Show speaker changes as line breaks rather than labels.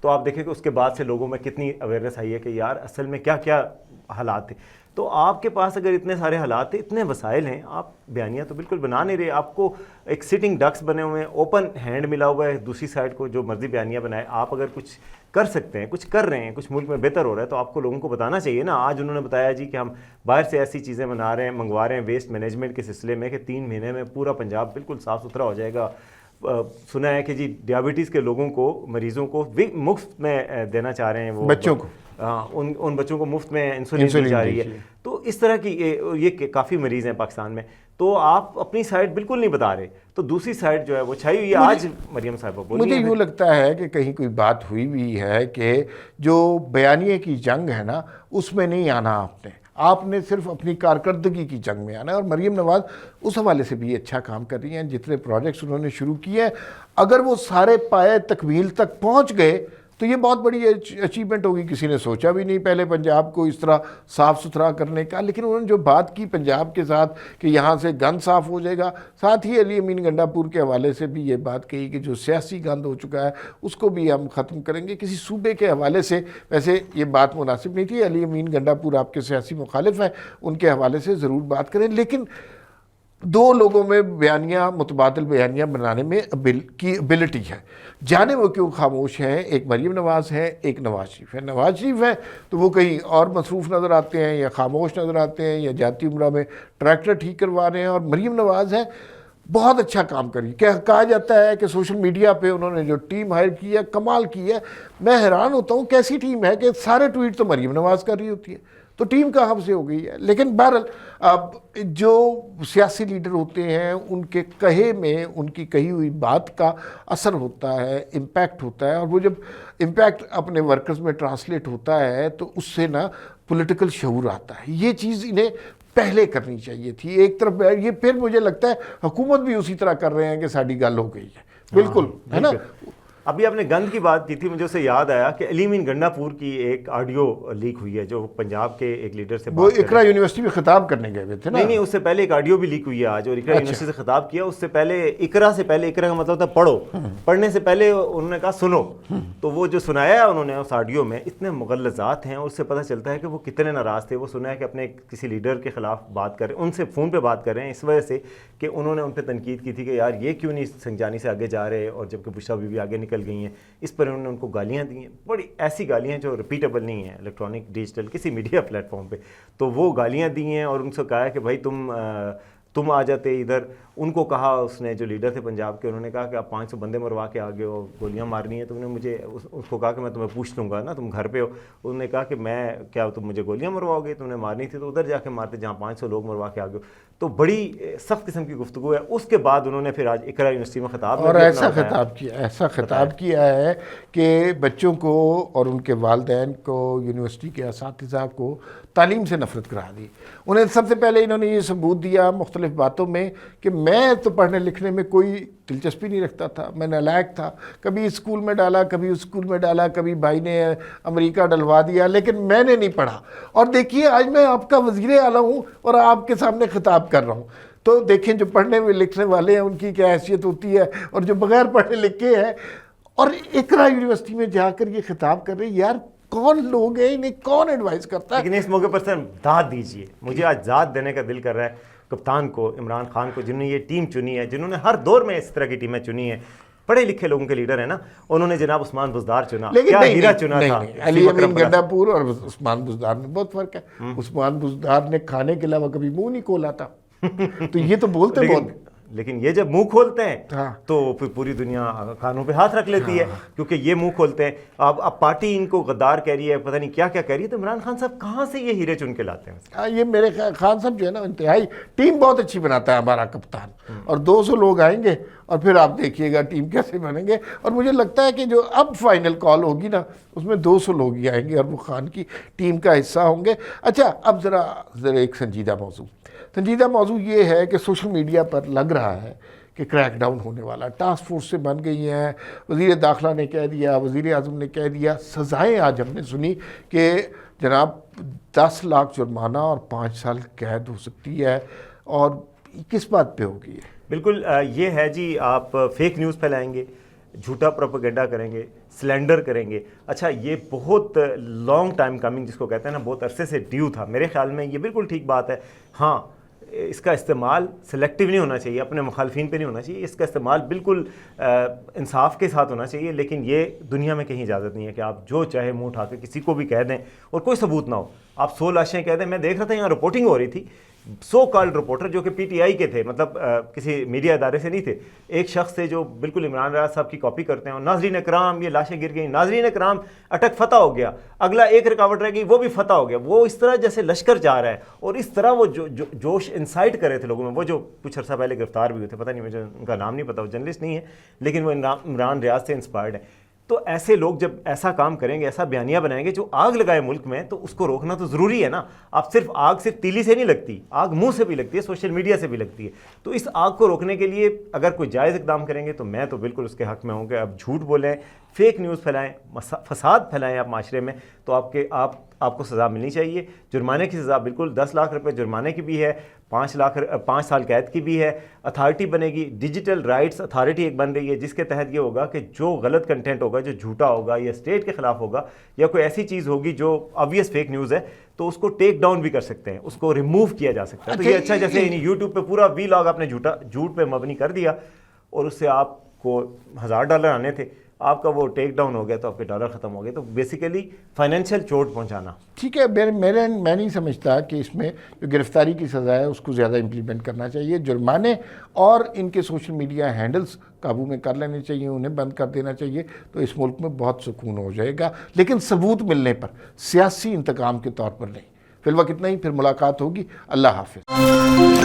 تو آپ دیکھیں کہ اس کے بعد سے لوگوں میں کتنی اویئرنیس آئی ہے کہ یار اصل میں کیا کیا حالات تھے. تو آپ کے پاس اگر اتنے سارے حالات ہیں, اتنے وسائل ہیں, آپ بیانیہ تو بالکل بنا نہیں رہے. آپ کو ایک سٹنگ ڈکس بنے ہوئے ہیں, اوپن ہینڈ ملا ہوا ہے دوسری سائڈ کو, جو مرضی بیانیہ بنائے. آپ اگر کچھ کر سکتے ہیں, کچھ کر رہے ہیں, کچھ ملک میں بہتر ہو رہا ہے, تو آپ کو لوگوں کو بتانا چاہیے نا. آج انہوں نے بتایا جی کہ ہم باہر سے ایسی چیزیں بنا رہے ہیں, منگوا رہے ہیں ویسٹ مینجمنٹ کے سلسلے میں, کہ 3 مہینے میں پورا پنجاب بالکل صاف ستھرا ہو جائے گا. سنا ہے کہ جی ڈیابٹیز کے لوگوں کو, مریضوں کو مفت میں دینا چاہ رہے ہیں, وہ
بچوں کو,
ان بچوں کو مفت میں انسولین دی جا رہی ہے. تو اس طرح کی یہ کافی مریض ہیں پاکستان میں. تو آپ اپنی سائڈ بالکل نہیں بتا رہے, تو دوسری سائڈ جو ہے وہ چھائی ہوئی ہے. آج مریم صاحبہ بولی,
مجھے یوں لگتا ہے کہ کہیں کوئی بات ہوئی بھی ہے کہ جو بیانیے کی جنگ ہے نا, اس میں نہیں آنا آپ نے صرف اپنی کارکردگی کی جنگ میں آنا ہے. اور مریم نواز اس حوالے سے بھی اچھا کام کر رہی ہیں. جتنے پروجیکٹس انہوں نے شروع کیے ہیں, اگر وہ سارے پائے تکمیل تک پہنچ گئے تو یہ بہت بڑی اچیومنٹ ہوگی. کسی نے سوچا بھی نہیں پہلے پنجاب کو اس طرح صاف ستھرا کرنے کا, لیکن انہوں نے جو بات کی پنجاب کے ساتھ کہ یہاں سے گند صاف ہو جائے گا, ساتھ ہی علی امین گنڈا پور کے حوالے سے بھی یہ بات کہی کہ جو سیاسی گند ہو چکا ہے اس کو بھی ہم ختم کریں گے. کسی صوبے کے حوالے سے ویسے یہ بات مناسب نہیں تھی, علی امین گنڈا پور آپ کے سیاسی مخالف ہیں, ان کے حوالے سے ضرور بات کریں, لیکن 2 لوگوں میں بیانیہ متبادل بیانیہ بنانے میں کی ابیلٹی ہے. جانے وہ کیوں خاموش ہیں, ایک مریم نواز ہے, ایک نواز شریف ہے. نواز شریف ہے تو وہ کہیں اور مصروف نظر آتے ہیں, یا خاموش نظر آتے ہیں, یا جاتی عمرہ میں ٹریکٹر ٹھیک کروا رہے ہیں. اور مریم نواز ہے, بہت اچھا کام کری. کہا جاتا ہے کہ سوشل میڈیا پہ انہوں نے جو ٹیم ہائر کی ہے کمال کی ہے. میں حیران ہوتا ہوں کیسی ٹیم ہے کہ سارے ٹویٹ تو مریم نواز کر رہی ہوتی ہے, تو ٹیم کہاں سے ہو گئی ہے. لیکن بہرحال اب جو سیاسی لیڈر ہوتے ہیں ان کے کہے میں ان کی کہی ہوئی بات کا اثر ہوتا ہے, امپیکٹ ہوتا ہے, اور وہ جب امپیکٹ اپنے ورکرز میں ٹرانسلیٹ ہوتا ہے تو اس سے نا پولیٹیکل شعور آتا ہے. یہ چیز انہیں پہلے کرنی چاہیے تھی. ایک طرف یہ پھر مجھے لگتا ہے حکومت بھی اسی طرح کر رہے ہیں کہ ساری گل ہو گئی ہے. بالکل ہے نا.
ابھی آپ نے گند کی بات کی تھی, مجھے اسے یاد آیا کہ علی امین گنڈا پور کی ایک آڈیو لیک ہوئی ہے جو پنجاب کے ایک لیڈر سے
وہ اقرا یونیورسٹی میں خطاب کرنے گئے تھے نا.
نہیں, اس سے پہلے ایک آڈیو بھی لیک ہوئی ہے آج, اور اقرا یونیورسٹی سے خطاب کیا. اس سے پہلے اقرا کا مطلب تھا پڑھو, پڑھنے سے پہلے انہوں نے کہا سنو. تو وہ جو سنایا ہے انہوں نے اس آڈیو میں اتنے مغلظات ہیں, اس سے پتہ چلتا ہے کہ وہ کتنے ناراض تھے. وہ سنا ہے کہ اپنے کسی لیڈر کے خلاف بات کر رہے ہیں, ان سے فون پہ بات کر رہے ہیں, اس وجہ سے کہ انہوں نے ان پہ تنقید کی تھی کہ یار یہ کیوں نہیں سنجانی سے آگے جا رہے, اور جبکہ بشرا بی بی آگے نکل گئی ہیں. اس پر انہوں نے ان کو گالیاں دی ہیں, بڑی ایسی گالیاں جو ریپیٹیبل نہیں ہیں الیکٹرانک ڈیجیٹل کسی میڈیا پلیٹ فارم پہ. تو وہ گالیاں دی ہیں, اور ان سے کہا ہے کہ بھائی تم آ جاتے ادھر. ان کو کہا, اس نے جو لیڈر تھے پنجاب کے, انہوں نے کہا کہ آپ 500 بندے مروا کے آگے ہو, گولیاں مارنی ہیں. تم نے مجھے اس کو کہا کہ میں تمہیں پوچھ لوں گا نا, تم گھر پہ ہو. انہوں نے کہا کہ میں کیا تم مجھے گولیاں مرواؤ گے, تم نے مارنی تھی تو ادھر جا کے مارتے جہاں 500 لوگ مروا کے آگے ہو. تو بڑی سخت قسم کی گفتگو ہے. اس کے بعد انہوں نے پھر آج اقرا یونیورسٹی میں خطاب
اور ایسا خطاب کیا ہے کہ بچوں کو اور ان کے والدین کو, یونیورسٹی کے اساتذہ کو تعلیم سے نفرت کرا دی. انہیں سب سے پہلے انہوں نے یہ ثبوت دیا مختلف باتوں میں کہ میں تو پڑھنے لکھنے میں کوئی دلچسپی نہیں رکھتا تھا, میں نالائق تھا, کبھی اسکول میں ڈالا کبھی اسکول میں ڈالا, کبھی بھائی نے امریکہ ڈلوا دیا, لیکن میں نے نہیں پڑھا. اور دیکھیے آج میں آپ کا وزیر اعلیٰ ہوں اور آپ کے سامنے خطاب کر رہا ہوں. تو دیکھیں جو پڑھنے میں لکھنے والے ہیں ان کی کیا حیثیت ہوتی ہے, اور جو بغیر پڑھے لکھے ہیں اور اقرا یونیورسٹی میں جا کر یہ خطاب کر رہے ہیں. یار کون لوگ ہیں, انہیں کون ایڈوائز کرتا ہے؟
لیکن اس موقع پر سر داد دیجیے, مجھے آج داد دینے کا دل کر رہا ہے کپتان کو, عمران خان کو, جنہوں نے یہ ٹیم چنی ہے, جنہوں نے ہر دور میں اس طرح کی ٹیمیں چنی ہیں. پڑھے لکھے لوگوں کے لیڈر ہیں نا, انہوں نے جناب عثمان بزدار چنا, کیا ہیرا چنا تھا.
علی امین گنڈا پور اور عثمان بزدار میں بہت فرق ہے. عثمان بزدار نے کھانے کے علاوہ کبھی منہ نہیں کھولا تھا, تو یہ تو بولتے بہت,
لیکن یہ جب منہ کھولتے ہیں تو پھر پوری دنیا کانوں پہ ہاتھ رکھ لیتی ہے, کیونکہ یہ منہ کھولتے ہیں. اب پارٹی ان کو غدار کہہ رہی ہے, پتہ نہیں کیا کیا کہہ رہی ہے. تو عمران خان صاحب کہاں سے یہ ہیرے چن کے لاتے ہیں؟
یہ میرے خان صاحب جو ہے نا انتہائی ٹیم بہت اچھی بناتا ہے ہمارا کپتان, اور 200 لوگ آئیں گے اور پھر آپ دیکھیے گا ٹیم کیسے بنیں گے. اور مجھے لگتا ہے کہ جو اب فائنل کال ہوگی نا اس میں 200 لوگ ہی آئیں گے اور وہ خان کی ٹیم کا حصہ ہوں گے. اچھا اب ذرا ایک سنجیدہ موضوع یہ ہے کہ سوشل میڈیا پر لگ رہا ہے کہ کریک ڈاؤن ہونے والا, ٹاسک فورس سے بن گئی ہیں. وزیر داخلہ نے کہہ دیا, وزیر اعظم نے کہہ دیا. سزائیں آج ہم نے سنی کہ جناب 10 لاکھ جرمانہ اور 5 سال قید ہو سکتی ہے. اور کس بات پہ ہوگی یہ؟
بالکل یہ ہے جی, آپ فیک نیوز پھیلائیں گے, جھوٹا پروپیگنڈا کریں گے, سلینڈر کریں گے. اچھا یہ بہت لانگ ٹائم کمنگ جس کو کہتے ہیں نا, بہت عرصے سے ڈیو تھا. میرے خیال میں یہ بالکل ٹھیک بات ہے. ہاں اس کا استعمال سلیکٹیو نہیں ہونا چاہیے, اپنے مخالفین پہ نہیں ہونا چاہیے, اس کا استعمال بالکل انصاف کے ساتھ ہونا چاہیے. لیکن یہ دنیا میں کہیں اجازت نہیں ہے کہ آپ جو چاہے منہ اٹھا کے کسی کو بھی کہہ دیں اور کوئی ثبوت نہ ہو. آپ 100 لاشیں کہہ دیں. میں دیکھ رہا تھا یہاں رپورٹنگ ہو رہی تھی, سو کالڈ رپورٹر جو کہ پی ٹی آئی کے تھے, مطلب کسی میڈیا ادارے سے نہیں تھے, ایک شخص تھے جو بالکل عمران ریاض صاحب کی کاپی کرتے ہیں, اور ناظرین اکرام یہ لاشیں گر گئیں, ناظرین اکرام اٹک فتح ہو گیا, اگلا ایک رکاوٹ رہ گئی وہ بھی فتح ہو گیا. وہ اس طرح جیسے لشکر جا رہا ہے, اور اس طرح وہ جوش انسائٹ کر رہے تھے لوگوں میں. وہ جو کچھ عرصہ پہلے گرفتار بھی ہوئے تھے, پتہ نہیں مجھے ان کا نام نہیں پتا, وہ جرنلسٹ نہیں ہے لیکن وہ عمران ریاض سے انسپائرڈ ہے. تو ایسے لوگ جب ایسا کام کریں گے, ایسا بیانیہ بنائیں گے جو آگ لگائے ملک میں, تو اس کو روکنا تو ضروری ہے نا. آپ صرف آگ صرف تیلی سے نہیں لگتی, آگ منہ سے بھی لگتی ہے, سوشل میڈیا سے بھی لگتی ہے. تو اس آگ کو روکنے کے لیے اگر کوئی جائز اقدام کریں گے تو میں تو بالکل اس کے حق میں ہوں کہ آپ جھوٹ بولیں, فیک نیوز پھیلائیں, فساد پھیلائیں آپ معاشرے میں, تو آپ کو سزا ملنی چاہیے. جرمانے کی سزا بالکل 10 لاکھ روپے جرمانے کی بھی ہے, 5 سال قید کی بھی ہے. اتھارٹی بنے گی, ڈیجیٹل رائٹس اتھارٹی ایک بن رہی ہے, جس کے تحت یہ ہوگا کہ جو غلط کنٹینٹ ہوگا, جو جھوٹا ہوگا یا اسٹیٹ کے خلاف ہوگا یا کوئی ایسی چیز ہوگی جو آبویس فیک نیوز ہے, تو اس کو ٹیک ڈاؤن بھی کر سکتے ہیں, اس کو ریموو کیا جا سکتا ہے. تو یہ اچھا, جیسے یوٹیوب پہ پورا وی لاگ آپ نے جھوٹ پہ مبنی کر دیا اور اس سے آپ کو $1000 آنے تھے, آپ کا وہ ٹیک ڈاؤن ہو گیا تو آپ کے ڈالر ختم ہو گئے. تو بیسیکلی فائنینشیل چوٹ پہنچانا.
ٹھیک ہے, میں نہیں سمجھتا کہ اس میں جو گرفتاری کی سزا ہے اس کو زیادہ امپلیمنٹ کرنا چاہیے. جرمانے اور ان کے سوشل میڈیا ہینڈلز قابو میں کر لینے چاہیے, انہیں بند کر دینا چاہیے, تو اس ملک میں بہت سکون ہو جائے گا. لیکن ثبوت ملنے پر, سیاسی انتقام کے طور پر نہیں. فی الوقت اتنا ہی, پھر ملاقات ہوگی. اللہ حافظ.